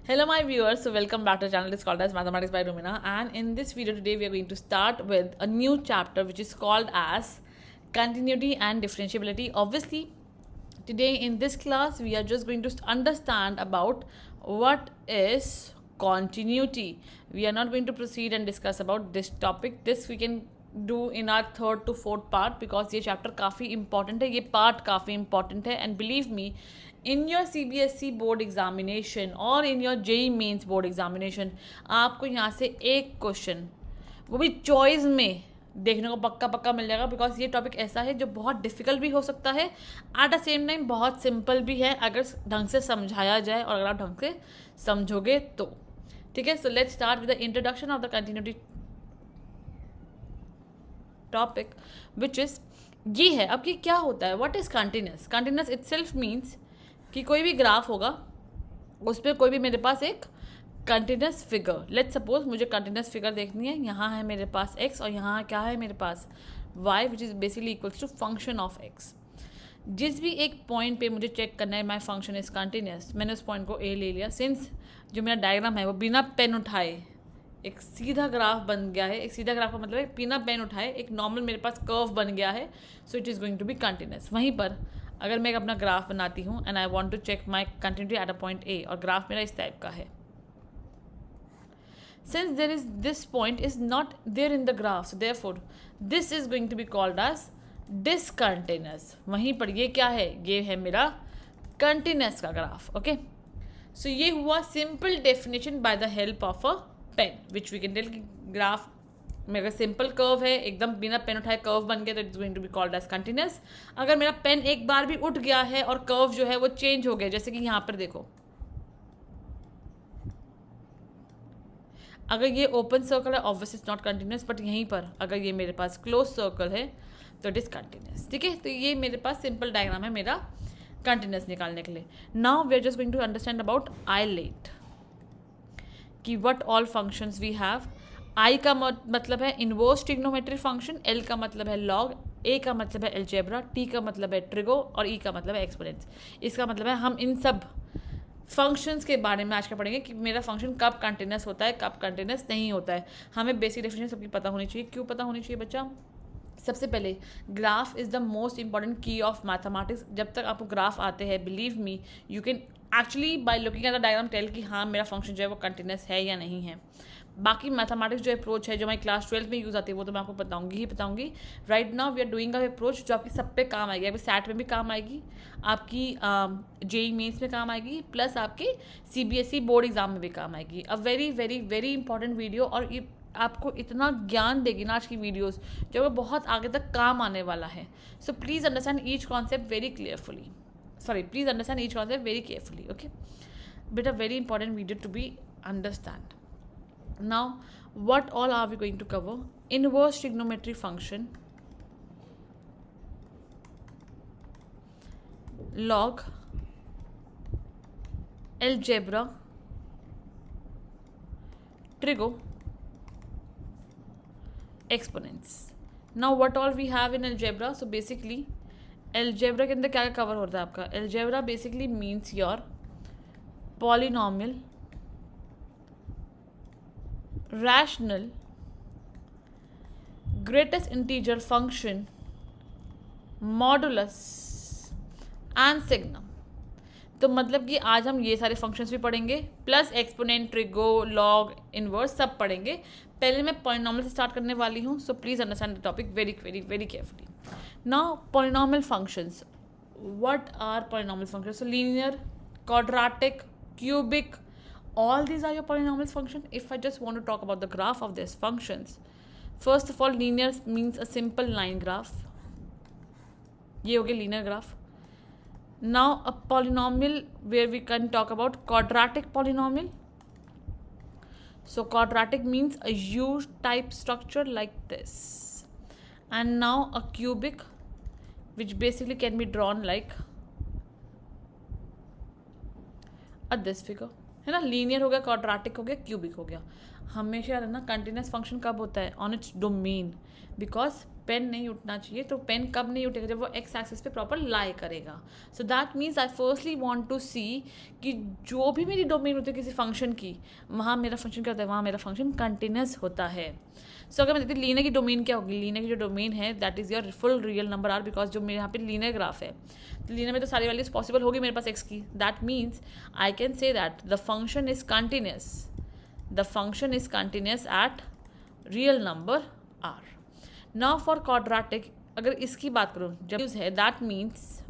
Hello my viewers, so welcome back to the channel. It's called as Mathematics by Rumina, and in this video today we are going to start with a new chapter which is called as continuity and differentiability. Obviously today in this class we are just going to understand about what is continuity. We are not going to proceed and discuss about this topic. This we can do in our third to fourth part because ये chapter काफ़ी important है, ये part काफ़ी important है, and believe me, in your CBSE board examination और in your JEE mains board examination आपको यहाँ से एक क्वेश्चन वो भी चॉइस में देखने को पक्का पक्का मिल जाएगा बिकॉज ये टॉपिक ऐसा है जो बहुत डिफिकल्ट भी हो सकता है, एट द सेम टाइम बहुत सिंपल भी है अगर ढंग से समझाया जाए और अगर आप ढंग से समझोगे तो. ठीक है, so let's start with the introduction of the continuity topic which is ये है. अब ये क्या होता है, what is continuous. Continuous itself means कि कोई भी ग्राफ होगा उस पर कोई भी मेरे पास एक कंटिन्यूस फिगर, लेट्स सपोज मुझे कंटिन्यूस फिगर देखनी है. यहाँ है मेरे पास x और यहाँ क्या है मेरे पास y which is basically equals to function of x. जिस भी एक पॉइंट पे मुझे चेक करना है माई फंक्शन इज कंटिन्यूस, मैंने उस पॉइंट को a ले लिया. सिंस जो मेरा डायग्राम है वो बिना पेन उठाए एक सीधा ग्राफ बन गया है. एक सीधा ग्राफ का मतलब है बिना पेन उठाए एक नॉर्मल मेरे पास कर्व बन गया है, so it is going to be continuous. वहीं पर अगर मैं अपना ग्राफ बनाती हूँ and I want to check my continuity at a point A और ग्राफ मेरा इस टाइप का है, since there is this point is not there in the graph, so therefore this is going to be called as discontinuous. वहीं पर ये क्या है, ये है मेरा कंटिन्यूस का ग्राफ. ओके, सो ये हुआ simple definition by the help of a pen which we can tell कि ग्राफ में अगर सिंपल कर्व है एकदम बिना पेन उठाए कर्व बन गया तो it's going to be called as continuous. अगर मेरा पेन एक बार भी उठ गया है और कर्व जो है वो चेंज हो गया, जैसे कि यहाँ पर देखो, अगर ये ओपन सर्कल है obviously it's not continuous, but यहीं पर अगर ये मेरे पास क्लोज सर्कल है तो इट इज़ कंटिन्यूस. ठीक है, तो ये मेरे पास सिंपल डायग्राम है मेरा कंटिन्यूस निकालने के लिए. Now we are just going to understand about eyelet कि what all functions we have. I का मतलब है इनवर्स ट्रिग्नोमेट्री फंक्शन, एल का मतलब है लॉग, ए का मतलब है एलजेब्रा, टी का मतलब है ट्रिगो और ई का मतलब है एक्सपोनेंट्स. इसका मतलब है हम इन सब फंक्शंस के बारे में आज का पढ़ेंगे कि मेरा फंक्शन कब कंटिन्यूस होता है कब कंटिन्यूस नहीं होता है. हमें बेसिक डेफिनेशन सबकी पता होनी चाहिए. क्यों पता होनी चाहिए बच्चा? सबसे पहले graph is the most important key of mathematics. जब तक आपको ग्राफ आते हैं believe me you can actually by looking at the diagram tell कि हाँ मेरा फंक्शन जो है वो कंटिन्यूस है या नहीं है. बाकी मैथमेटिक्स जो अप्रोच है जो हमारी क्लास 12 में यूज़ आती है वो तो मैं आपको बताऊंगी. Right now we are doing a approach जो आपकी सब पे काम आएगी. आपकी सैट में भी काम आएगी, आपकी जेई मेंस में काम आएगी, प्लस आपके सीबीएसई बोर्ड एग्जाम में भी काम आएगी. A very very very important video, और ये आपको इतना ज्ञान देगी ना आज की वीडियोस जो बहुत आगे तक काम आने वाला है. So please understand each concept very carefully. Please understand each concept very carefully. Okay, but a very important video to be understand. Now what all are we going to cover? Inverse trigonometry function, log, algebra, trigo, exponents. Now what all we have in algebra? So basically algebra के अंदर क्या cover होता है आपका? Algebra basically means your polynomial, rational, greatest integer function, modulus and signum. तो मतलब कि आज हम ये सारे फंक्शंस भी पढ़ेंगे plus exponent, trigo, log, inverse सब पढ़ेंगे. पहले मैं पॉलिनॉमियल से स्टार्ट करने वाली हूँ, so please understand the topic very very very carefully. Now polynomial functions. What are polynomial functions? So linear, quadratic, cubic, all these are your polynomial functions. If I just want to talk about the graph of these functions, first of all linear means a simple line graph. ये हो गया linear graph. Now a polynomial where we can talk about quadratic polynomial. So quadratic means a U-type structure like this. And now a cubic which basically can be drawn like this figure है ना. Linear हो गया, quadratic हो गया, cubic हो गया. हमेशा ना कंटिन्यूस फंक्शन कब होता है? On its domain, because pen नहीं उठना चाहिए। तो पेन कब नहीं उठेगा? जब वो एक्स एक्सिस पे प्रॉपर लाई करेगा। So that means I firstly want to see कि जो भी मेरी डोमेन होती है किसी फंक्शन की, वहाँ मेरा फंक्शन क्या होता है? वहाँ मेरा फंक्शन कंटिन्यूस होता है। सो अगर मैं देखती हूँ लीनियर की डोमेन क्या होगी, लीनियर की जो डोमेन है that is your full real number R, because जो मेरे यहाँ पे लीनियर ग्राफ है, तो लीनियर में तो सारी वैल्यूज पॉसिबल होगी मेरे पास एक्स की। That means I can say that the function is continuous, the function is continuous at real number R. Now for quadratic अगर इसकी बात करूँ जब है, that means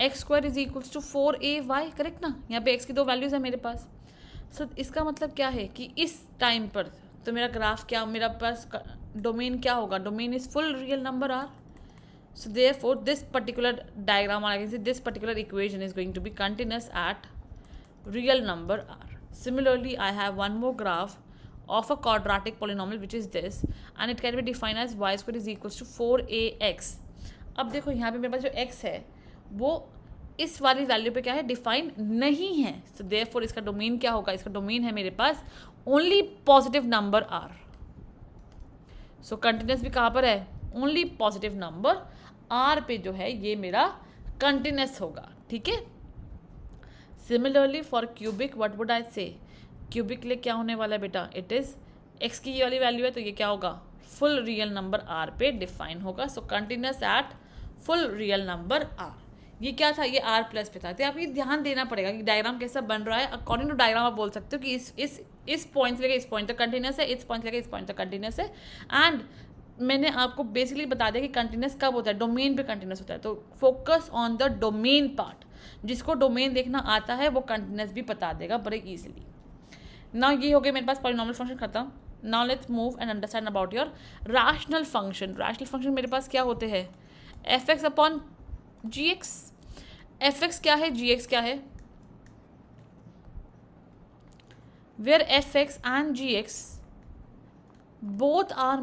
x square is equals to 4ay, correct ना? यहाँ पे एक्स की दो वैल्यूज है मेरे पास। सो इसका मतलब क्या है कि इस टाइम पर तो मेरा ग्राफ क्या, मेरा पास डोमेन क्या होगा? Domain is full real number R. So therefore this particular diagram, or I can say this particular equation is going to be continuous at real number r. Similarly, I have one more graph of a quadratic polynomial which is this, and it can be defined as y square is equals to 4ax. अब देखो यहाँ पे मेरे पास जो x है वो इस वाली वैल्यू पे क्या है? डिफाइन नहीं है। सो देयरफॉर इसका डोमेन क्या होगा? इसका डोमेन है मेरे पास ओनली पॉजिटिव नंबर r. सो कंटिन्यूस भी कहाँ पर है? ओनली पॉजिटिव नंबर आर पे जो है ये मेरा कंटिन्यूस होगा, ठीक है। Similarly for cubic what would I से? क्यूबिक के लिए क्या होने वाला है बेटा? इट इज़ एक्स की ये वाली वैल्यू है तो ये क्या होगा? फुल रियल नंबर आर पे डिफाइन होगा। So continuous at full real number R. ये क्या था? ये आर प्लस पे था। तो आप ये ध्यान देना पड़ेगा कि डायग्राम कैसा बन रहा है। अकॉर्डिंग टू डायग्राम आप बोल सकते हो कि इस पॉइंट से लेकर इस पॉइंट तक कंटिन्यूस है, इस पॉइंट से लेकर इस पॉइंट तक कंटिन्यूस है। एंड मैंने आपको बेसिकली बता दिया कि कंटिन्यूस कब होता है? डोमेन पे कंटिन्यूस होता है। तो focus on the domain part. जिसको डोमेन देखना आता है वो कंटिन्यूस भी बता देगा बड़े इजीली। नाउ ये हो गया मेरे पास पॉलिनोमियल फंक्शन खत्म। Now let's move and understand about your rational function. Rational function मेरे पास क्या होते हैं? F X upon G X. F X क्या है? जी एक्स क्या है? Where F X and G X both are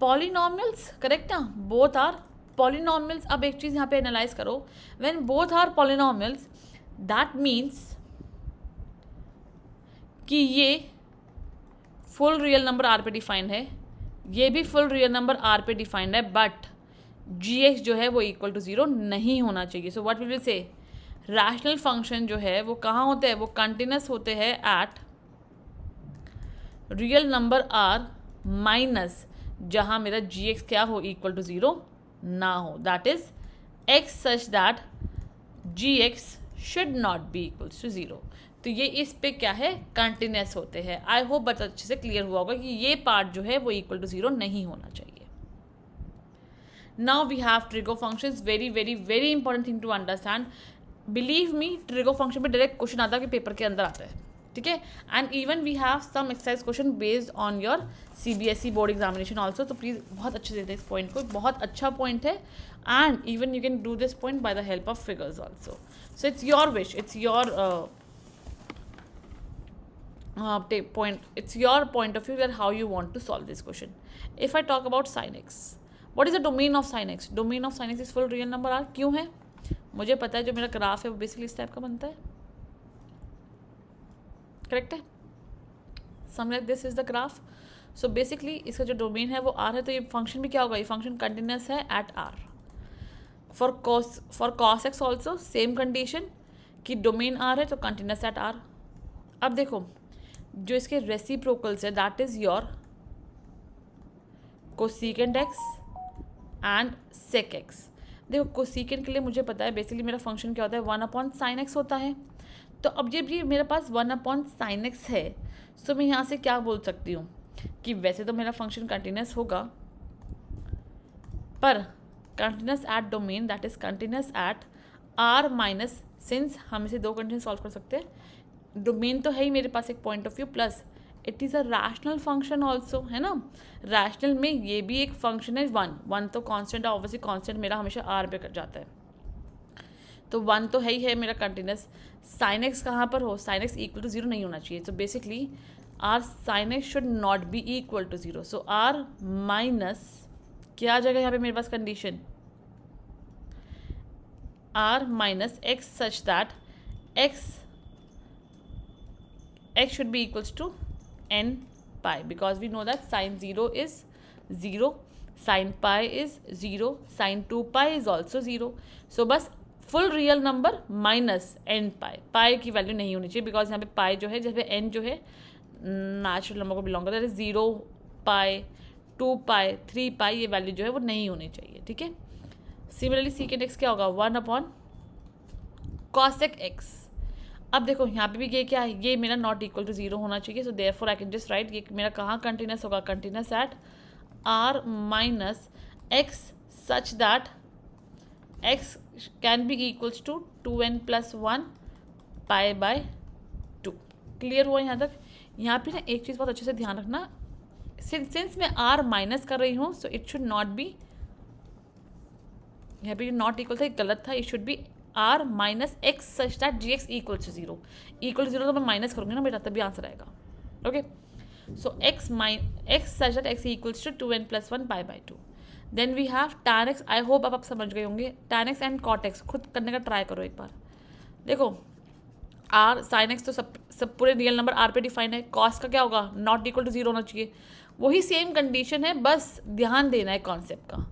polynomials, correct ना? Both are polynomials. अब एक चीज़ यहाँ पे एनालाइज करो, when both are polynomials that means कि ये फुल रियल नंबर आर पे डिफाइंड है, ये भी फुल रियल नंबर आर पे डिफाइंड है, बट जी एक्स जो है वो इक्वल टू 0 नहीं होना चाहिए। So what we will say? Rational function जो है वो कहाँ होते हैं? वो कंटिन्यूस होते हैं at real number R minus जहाँ मेरा जी एक्स क्या हो? इक्वल टू 0 ना हो। That is x such that g x should not be equals to 0। तो ये इस पे क्या है? कंटिन्यूस होते हैं। आई होप बहुत अच्छे से क्लियर हुआ होगा कि ये पार्ट जो है वो इक्वल टू 0 नहीं होना चाहिए। Now we have trigo functions. Very very very important thing to understand. Believe me, trigo function पे डायरेक्ट क्वेश्चन आता है कि पेपर के अंदर आता है, ठीक है। And even we have some exercise question based on your CBSE board examination also. तो प्लीज़ बहुत अच्छे से देते इस पॉइंट को, बहुत अच्छा पॉइंट है। And even you can do this point by the help of figures also. So it's your wish, it's your point of view that how you want to solve this question. If I talk about sin x, what is the domain of sin x? Domain of sin x is full real number r. क्यों है? मुझे पता है जो मेरा graph है वो basically इस टाइप का बनता है, करेक्ट है? Some like this is the graph. So basically इसका जो डोमेन है वो आर है, तो ये फंक्शन भी क्या होगा? ये फंक्शन कंटिन्यूस है at R. For cos x also same condition कि डोमेन आर है तो कंटिन्यूस एट आर। अब देखो जो इसके रेसिप्रोकल्स है that is your cosecant x and sec x. देखो कोसेकेंट के लिए मुझे पता है बेसिकली मेरा फंक्शन क्या होता है? 1/sin x होता है। तो अब जब ये मेरे पास 1/sin x है, सो मैं यहाँ से क्या बोल सकती हूँ कि वैसे तो मेरा फंक्शन कंटिन्यूस होगा, पर continuous at domain that is continuous at R minus, since हम इसे दो कंडीशन सॉल्व कर सकते हैं, डोमेन तो है ही मेरे पास एक point of view, plus it is a rational function also, है ना। रैशनल में ये भी एक फंक्शन है। वन तो कांस्टेंट है, ऑब्वियसली कांस्टेंट मेरा हमेशा आर पे कट जाता है, तो 1 तो है ही है मेरा कंटिन्यूस। साइन एक्स कहाँ पर हो? साइन एक्स इक्वल टू 0 नहीं होना चाहिए। So basically R sine X should not be equal to 0। So R minus क्या आ जाएगा यहाँ पे मेरे पास condition? R minus x such that x should be equals to n pi because we know that sin 0 is 0, sin pi is 0, sin 2 pi is also 0. So बस full real number minus N pi, pi की value नहीं होनी चाहिए because यहाँ पे पाई जो है जैसे एन जो है नेचुरल नंबर को बिलोंग करता है, 0 पाई 2 पाई 3 पाई ये वैल्यू जो है वो नहीं होनी चाहिए, ठीक है। सिमिलरली सीकेंट एक्स क्या होगा 1 अपॉन कॉसेक एक्स। अब देखो यहाँ पे भी ये क्या है, ये मेरा नॉट इक्वल टू 0 होना चाहिए, so therefore I can just write ये मेरा कहाँ कंटिन्यूस होगा, continuous at r minus x such that x can be equals to 2n plus 1 pi by 2। Clear हुआ यहाँ तक। यहाँ पे ना एक चीज़ बहुत अच्छे से ध्यान रखना, सिंस मैं r माइनस कर रही हूँ so it should not be, यहाँ पे नॉट इक्वल था गलत था, it should be r minus x such that g x equal to 0। Equal to 0 तो मैं माइनस करूँगी ना बेटा, तभी आंसर आएगा। Okay so x such that x equals to 2n plus 1 pi by 2। Then we have tan x। I hope आप समझ गए होंगे। tan x and cot x खुद करने का ट्राई करो एक बार। देखो r sin x तो सब पूरे रियल नंबर r पे डिफाइन है, cos का क्या होगा नॉट इक्वल टू 0 होना चाहिए, वही सेम कंडीशन है, बस ध्यान देना है कॉन्सेप्ट का।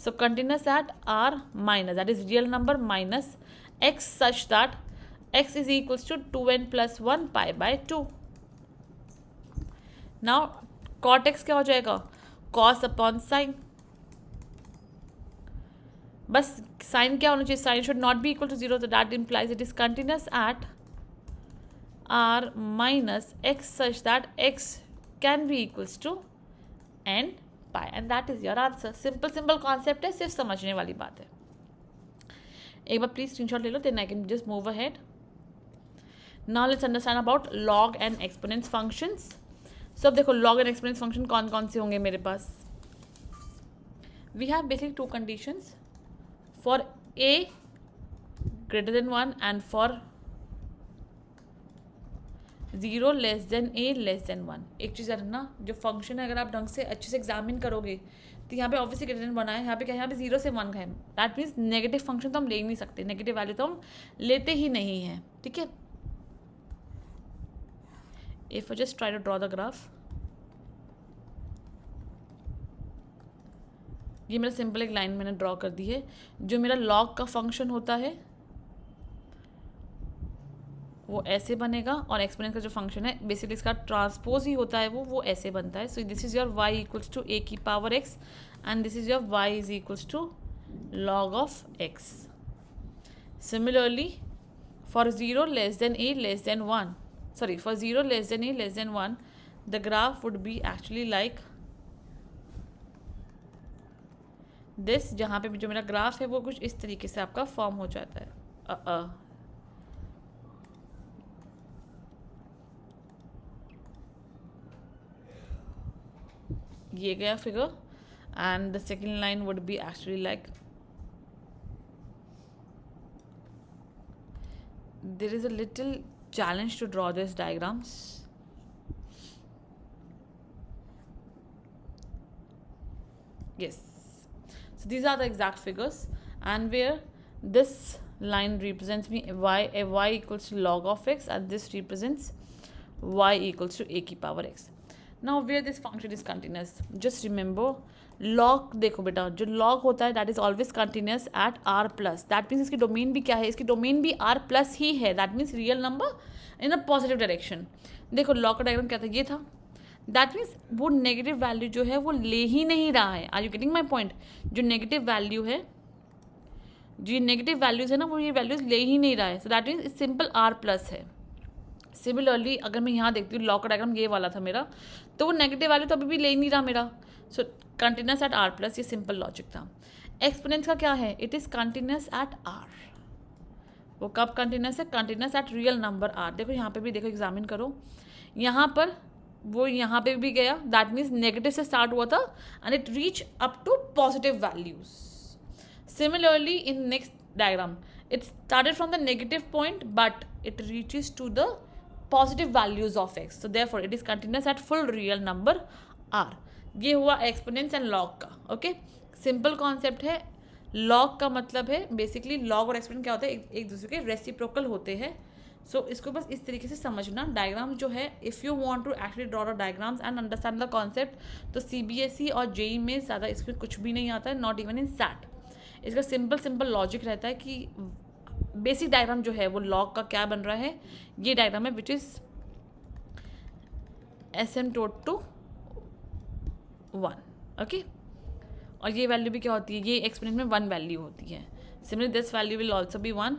So continuous at r minus that is real number minus x such that x is equals to 2n plus 1 pi by 2। Now cot x क्या हो जाएगा cos अपॉन साइन, बस साइन क्या होना चाहिए, sine should not be equal to 0, तो that implies it is continuous at r minus x such that x can be equals to n pi and that is your answer. Simple concept है, सिर्फ समझने वाली बात है। एक बार please screenshot ले लो, then I can just move ahead. Now let's understand about log and exponents functions. So अब देखो लॉग एंड एक्सपोनेंट्स फंक्शन कौन कौन से होंगे मेरे पास। We have basically two conditions for a greater than 1 and for 0 less than a less than 1। एक चीज़ है ना, जो फंक्शन है अगर आप ढंग से अच्छे से एग्जामिन करोगे तो यहाँ पे ऑब्वियसली ग्रेटर देन 1 है, यहाँ पे क्या है, यहाँ पे 0 से 1 है, दैट मीन्स नेगेटिव फंक्शन तो हम ले ही नहीं सकते, नेगेटिव वैल्यू तो हम लेते ही नहीं हैं, ठीक है। If I just try to draw the graph, ये मेरा सिंपल एक लाइन मैंने ड्रॉ कर दी है। जो मेरा लॉग का फंक्शन होता है वो ऐसे बनेगा, और एक्सपोनेंट का जो फंक्शन है बेसिकली इसका ट्रांसपोज ही होता है, वो ऐसे बनता है। So this is your y equals to a की power x and this is your y is equals to log of x। Similarly for 0 less than a less than 1, sorry for 0 less than a less than 1 the graph would be actually like this, जहाँ पे भी जो मेरा graph है वो कुछ इस तरीके से आपका फॉर्म हो जाता है। ये गया figure and the second line would be actually like there is a little challenge to draw these diagrams. Yes, so these are the exact figures, and where this line represents me y equals to log of x and this represents y equals to a की power x. Now where this function is continuous, just remember log, देखो बेटा जो log होता है that is always continuous at r plus, that means इसकी domain भी क्या है, इसकी डोमेन भी r plus ही है, that means real number in a positive direction. देखो लॉग का डायग्राम क्या था, ये था, दैट मीन्स वो नेगेटिव वैल्यू जो है वो ले ही नहीं रहा है। Are you getting my point, जो नेगेटिव वैल्यू है, जो ये नेगेटिव वैल्यूज है ना वो ये वैल्यूज ले ही नहीं रहा है, सो that means simple r plus है। सिमिलरली अगर मैं यहाँ देखती हूँ लॉग का डायग्राम ये वाला था मेरा, तो वो नेगेटिव वैल्यू तो अभी भी ले ही नहीं रहा मेरा, सो कंटिन्यूस एट r प्लस, ये सिंपल लॉजिक था। एक्सपोनेंट्स का क्या है, it is continuous at r, वो कब कंटिन्यूस है, continuous at real number r। देखो यहाँ पे भी देखो एग्जामिन करो, यहाँ पर वो यहाँ पे भी गया, दैट मीन्स नेगेटिव से स्टार्ट हुआ था and it reach up to positive values. Similarly in next diagram it started from the negative point but it reaches to the positive values of x, so therefore it is continuous at full real number r। ये हुआ exponents and log का। Okay, simple concept है। Log का मतलब है basically, log और exponent क्या होते हैं, एक दूसरे के रेसिप्रोकल होते हैं, सो इसको बस इस तरीके से समझना. डायग्राम जो है, if you want to actually draw the diagrams and understand the concept, तो CBSE और JEE में ज़्यादा इसमें कुछ भी नहीं आता है, नॉट इवन इन सैट. इसका सिंपल लॉजिक रहता है कि बेसिक डायग्राम जो है वो लॉग का क्या बन रहा है, ये डायग्राम है which is asymptote to 1. Okay, और ये वैल्यू भी क्या होती है, ये एक्सपोनेंट में 1 वैल्यू होती है. Similarly this value will also be 1,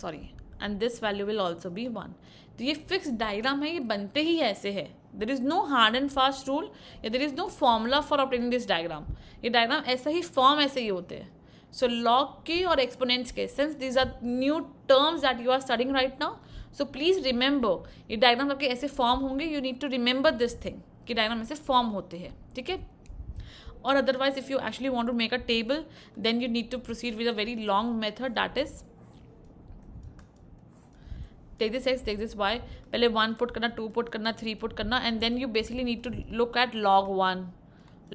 sorry, and this value will also be 1. तो ये फिक्स डायग्राम है, ये बनते ही ऐसे है. There is no hard and fast rule या there is no formula for obtaining this diagram. ये डायग्राम ऐसा ही फॉर्म ऐसे ही होते हैं. सो लॉग के और एक्सपोनेंट्स के, since these are new terms that you are studying right now, so please remember, ये डायग्राम आपके ऐसे फॉर्म होंगे. You need to remember this thing कि डायग्राम ऐसे फॉर्म होते हैं. ठीक है. और otherwise if you actually want to make a table, then you need to proceed with a very long method, that is take this x, take this y, पहले 1 put करना, 2 put करना, 3 put करना, and then you basically need to look at log 1,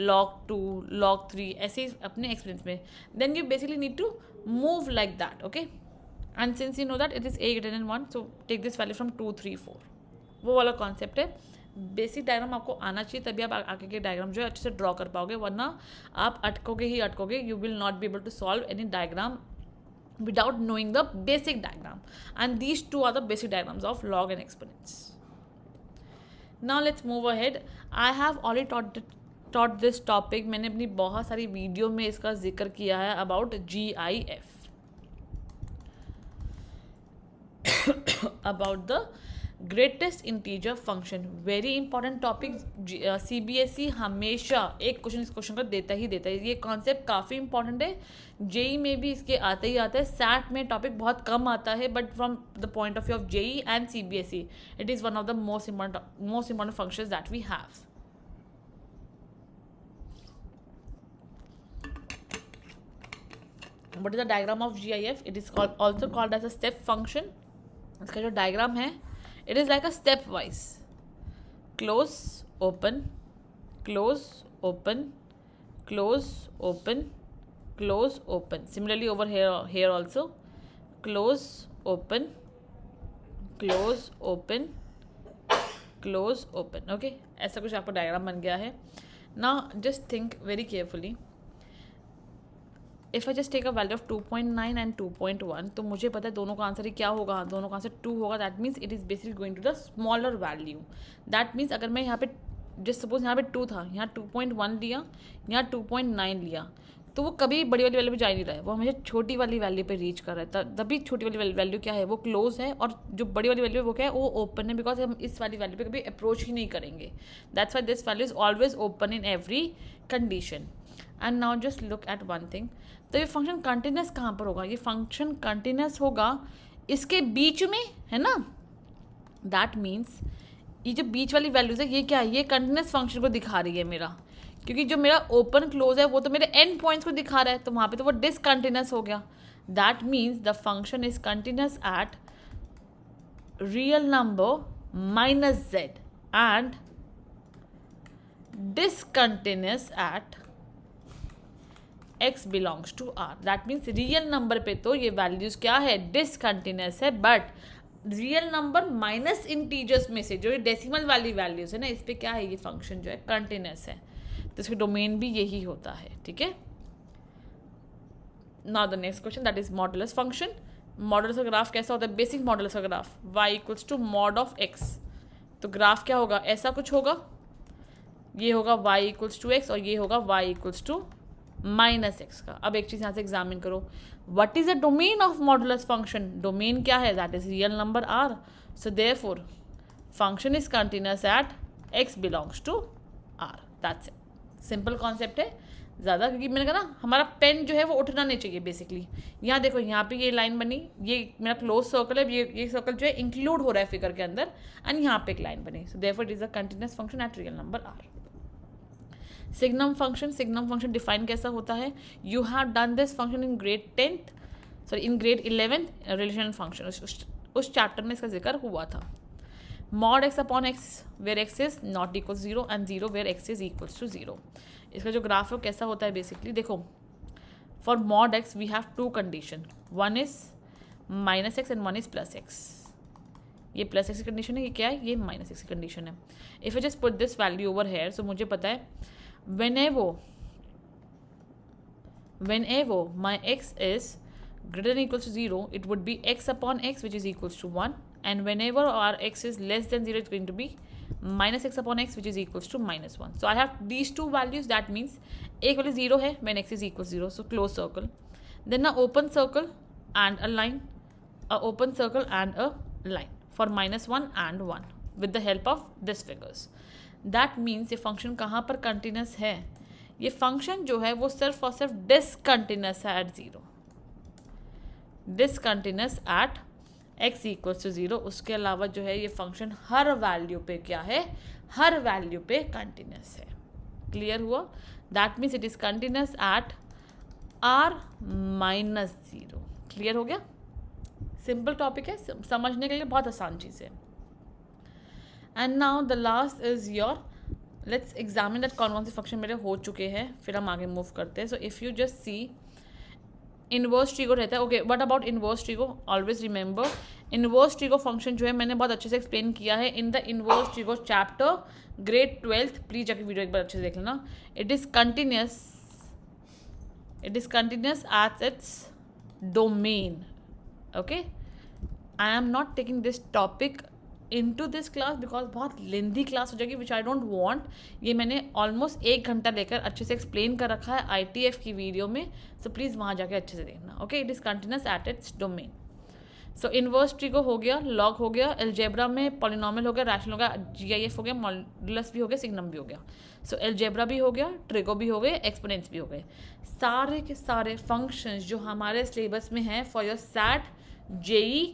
log 2, log 3, ऐसे ही अपने experience में. Then you basically need to move like that. Okay, and since you know that it is a greater than 1, so take this value from 2, 3, 4. वो वाला concept है. Basic diagram आपको आना चाहिए, तभी आप आगे के डायग्राम जो है अच्छे से ड्रॉ कर पाओगे, वरना आप अटकोगे ही अटकोगे. You will not be able to solve any diagram without knowing the basic diagram, and these two are the basic diagrams of log and exponents. Now let's move ahead. I have already taught this topic. मैंने अपनी बहुत सारी video में इसका जिक्र किया है about GIF, about the greatest integer function. Very important topic. CBSE हमेशा एक क्वेश्चन इस क्वेश्चन का देता ही देता है. ये कॉन्सेप्ट काफ़ी इंपॉर्टेंट है. JEE में भी इसके आते ही आता है. सैट में टॉपिक बहुत कम आता है, but from the point of view of JEE and CBSE it is one of the most important functions that we have. What is the diagram of GIF? It is also called as a step function. इसका जो diagram है, it is like a step wise. Close, open, close, open, close, open, close, open. Similarly over here also, close, open, close, open, close, open. Okay, ऐसा कुछ आपका diagram बन गया है. Now just think very carefully. If I just take a value of 2.9 and 2.1, तो मुझे पता है दोनों का आंसर ही क्या होगा, दोनों का आंसर 2 होगा. That means it is basically going to the smaller value. That means अगर मैं यहाँ पे जस्ट सपोज यहाँ पे 2 था, यहाँ 2.1 लिया, यहाँ 2.9 लिया, तो वो कभी बड़ी वाली वैल्यू पे जा नहीं रहा है, वो हमेशा छोटी वाली वैल्यू पे रीच कर रहा है. तभी छोटी वाली वैल्यू क्या है, वो क्लोज है, और जो बड़ी वाली वैल्यू है वो क्या है, वो ओपन है, बिकॉज हम इस वाली वैल्यू पे कभी अप्रोच ही नहीं करेंगे. That's why this value is always open in every condition. And now just look at one thing. तो ये फंक्शन कंटिन्यूस कहाँ पर होगा, ये फंक्शन कंटिन्यूस होगा इसके बीच में, है ना. दैट मीन्स ये जो बीच वाली वैल्यूज है, ये क्या है, ये कंटिन्यूस फंक्शन को दिखा रही है मेरा, क्योंकि जो मेरा ओपन क्लोज है वो तो मेरे एंड पॉइंट्स को दिखा रहा है, तो वहाँ पे तो वो डिसकंटिन्यूस हो गया. That means the function is continuous at real number minus z and discontinuous at x belongs to r. That means real number पे तो ये वैल्यूज क्या है, डिसकंटिन्यूस है, but real number minus integers में से जो ये डेसिमल वाली वैल्यूज है ना, इस पे क्या है, ये फंक्शन जो है कंटिन्यूस है. तो इसका डोमेन भी यही होता है. ठीक है. Now the next question, that is modulus function. Modulus का ग्राफ कैसा होता है, बेसिक मॉडुलस का graph y equals to mod of x. तो ग्राफ क्या होगा, ऐसा कुछ होगा, ये होगा y इक्वल्स टू x और ये होगा y equals to minus x का. अब एक चीज़ यहाँ से एग्जामिन करो, what is the domain of modulus function. Domain क्या है, that is real number r. So therefore function is continuous at x belongs to r. That's it. Simple concept है ज़्यादा, क्योंकि मैंने कहा ना हमारा पेन जो है वो उठना नहीं चाहिए. बेसिकली यहाँ देखो, यहाँ पे ये लाइन बनी, ये मेरा क्लोज सर्कल है, ये सर्कल जो है इंक्लूड हो रहा है फिगर के अंदर, एंड यहाँ पे एक लाइन बनी. So therefore it is a continuous function at real number r. Signum function define कैसा होता है, you have done this function in grade 10th, sorry in grade 11th, relation function, उस चैप्टर में इसका जिक्र हुआ था. Mod x upon x where x is not equal 0 and 0 where x is equals to 0. इसका जो ग्राफ है कैसा होता है, बेसिकली देखो, for mod X we have 2 condition. One is minus X and one is plus X. ये plus X की condition है, ये क्या है, ये माइनस एक्स की कंडीशन है। If I just put this value over here, so मुझे पता है whenever my x is greater than equals to 0, it would be x upon x, which is equals to 1, and whenever our x is less than 0, it's going to be minus x upon x, which is equals to minus 1. So I have these two values. That means एक वाली 0 है when x is equals 0, so close circle, then a open circle and a line, a open circle and a line for minus 1 and 1 with the help of this figures. That means ये function कहाँ पर continuous है, ये function जो है वो सिर्फ और सिर्फ डिसकंटिन्यूस है at 0, discontinuous at x equals to 0। उसके अलावा जो है ये फंक्शन हर वैल्यू पे क्या है, हर वैल्यू पे कंटिन्यूस है। क्लियर हुआ? That means it is continuous at r minus 0। Clear हो गया? सिंपल टॉपिक है, समझने के लिए बहुत आसान चीज़ है। And now the last is your, let's examine that कौन कौन से फंक्शन मेरे हो चुके हैं, फिर हम आगे मूव करते हैं। So if you just see inverse trigo रहता है। Okay, what about inverse trigo? Always remember inverse trigo function जो है मैंने बहुत अच्छे से एक्सप्लेन किया है in the inverse trigo chapter grade 12th। Please जाके वीडियो एक बार अच्छे से देख लेना। It is continuous at its domain. Okay, I am not taking this topic into this class because बहुत लेंदी क्लास हो जाएगी, विच आई डोंट वॉन्ट। ये मैंने ऑलमोस्ट 1 घंटा लेकर अच्छे से एक्सप्लेन कर रखा है ITF की वीडियो में, सो प्लीज़ वहाँ जाके अच्छे से देखना। Okay, it is continuous at its domain. So inverse trigo हो गया, लॉग हो गया, एल्जेब्रा में पॉलिनोमियल हो गया, रैशनल हो गया, GIF हो गया, मॉड्यूलस भी हो गया, सिग्नम भी हो गया। सो एल्जेब्रा भी हो गया, ट्रिगो भी हो गए, एक्सपोनेंट्स भी हो गए। सारे के सारे फंक्शंस जो हमारे सिलेबस में हैं for your SAT, JEE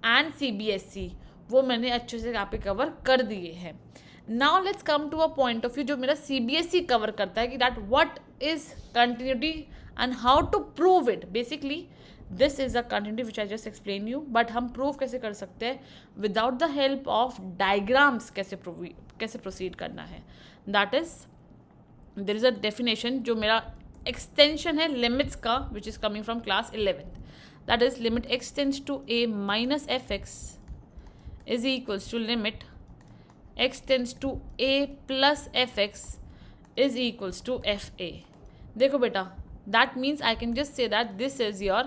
and CBSE, वो मैंने अच्छे से यहाँ पे कवर कर दिए हैं। Now let's come to a point of view जो मेरा CBSE कवर करता है कि that what is continuity and how to prove it. Basically this is a continuity which I just explain you, but हम prove कैसे कर सकते हैं without the help of diagrams, कैसे प्रोसीड करना है। That is there is a definition जो मेरा एक्सटेंशन है लिमिट्स का, which is coming from class 11th। That is limit x tends to a minus fx is equals to limit x tends to a plus fx is equals to fa। देखो बेटा, that means I can just say that this is your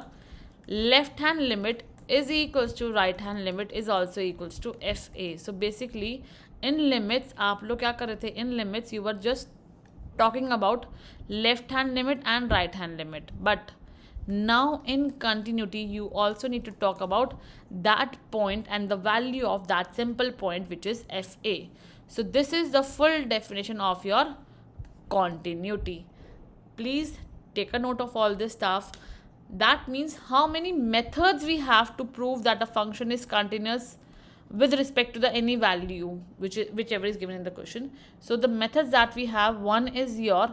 left hand limit is equals to right hand limit is also equals to fa। So basically in limits आप लोग क्या कर रहे थे, in limits you were just talking about left hand limit and right hand limit, but now in continuity you also need to talk about that point and the value of that simple point, which is fa। So this is the full definition of your continuity. Please take a note of all this stuff. That means how many methods we have to prove that a function is continuous with respect to the any value whichever is given in the question. So the methods that we have, one is your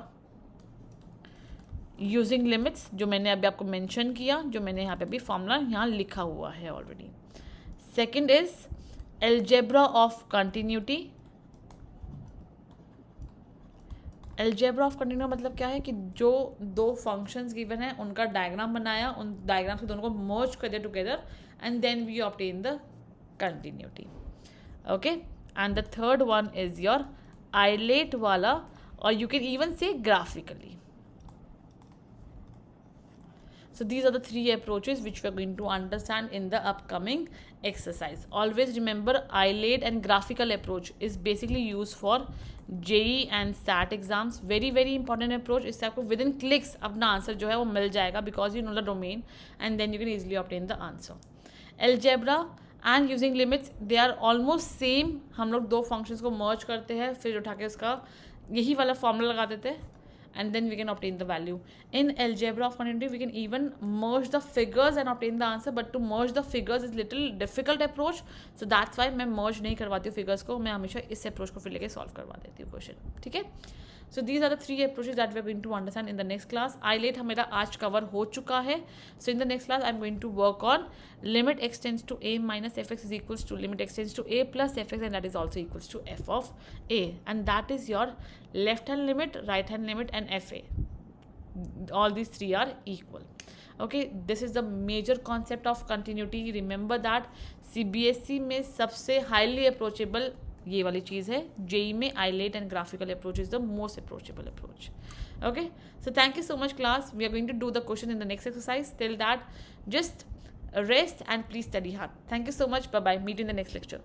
using limits, जो मैंने अभी आपको mention किया, जो मैंने यहाँ पे अभी फॉर्मूला यहाँ लिखा हुआ है already. Second is algebra of continuity. Algebra of continuity मतलब क्या है कि जो दो फंक्शंस गिवन है उनका डायग्राम बनाया, उन डायग्राम से दोनों को मर्ज कर दिया together and then we obtain the continuity. Okay, and the third one is your आइलेट वाला, और you can even say graphically. So these are the 3 approaches which we are going to understand in the upcoming exercise. Always remember iLate and graphical approach is basically used for JEE and SAT exams. Very very important approach. इससे आपको within clicks अपना answer जो है वो मिल जाएगा because you know the domain and then you can easily obtain the answer. Algebra and using limits they are almost same. हम लोग दो functions को merge करते हैं, फिर उठा के उसका यही वाला formula लगा देते हैं and then we can obtain the value. In algebra of continuity we can even merge the figures and obtain the answer, but to merge the figures is little difficult approach, so that's why मैं merge नहीं करवाती हूँ figures को, मैं हमेशा इस approach को फिर लेके solve करवा देती हूँ question। ठीक है, so these are the 3 approaches that we are going to understand in the next class. iLate हमेरा आज cover हो चुका है, so in the next class I am going to work on limit x tends to a minus fx is equals to limit x tends to a plus fx, and that is also equals to f of a, and that is your left hand limit, right hand limit and fa. All these 3 are equal. Okay, this is the major concept of continuity. Remember that CBSE में सबसे highly approachable ये वाली चीज़ है. JEE में eyelet and graphical approach is the most approachable approach. Okay, so thank you so much class. We are going to do the question in the next exercise. Till that, just rest and please study hard. Thank you so much. Bye bye. Meet you in the next lecture.